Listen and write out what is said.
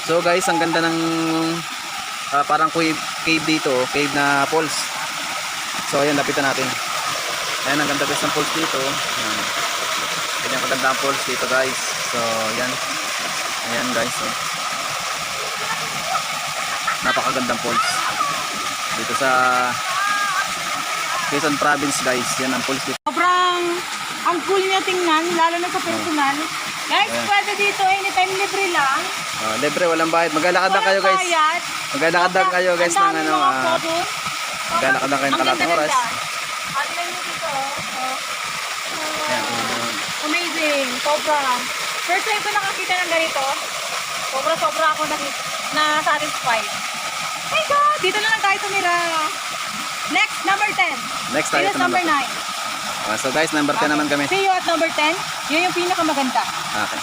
So guys, ang ganda ng parang cave dito, cave na falls. So ayan, lapitan natin. Ayan, ang ganda guys ng falls dito. Ayan. Ganyan kaganda ang falls dito guys. So ayan. Ayan guys. So. Napakagandang falls. Dito sa Quezon Province guys. Yan ang falls dito. Sobrang ang cool niya tingnan, lalo na sa personal. Guys, Ayan. pwede dito anytime libre lang. Libre, walang bayad. Maglalakad lang kayo guys. Bayad. Maglalakad lang kayo guys ng ano. Maglalakad lang kayo ng Ang kalating oras. ganda-ganda. Tingnan niyo dito. Ayan. Amazing. Sobra. First time ko nakakita ng ganito. Sobra ako na-satisfied. My God! Dito na lang tayo tumira. Next, number 10. Next tayo This sa is number 9. So guys, number 10 naman kami. See you at number 10. Yun yung pinakamaganda. Okay.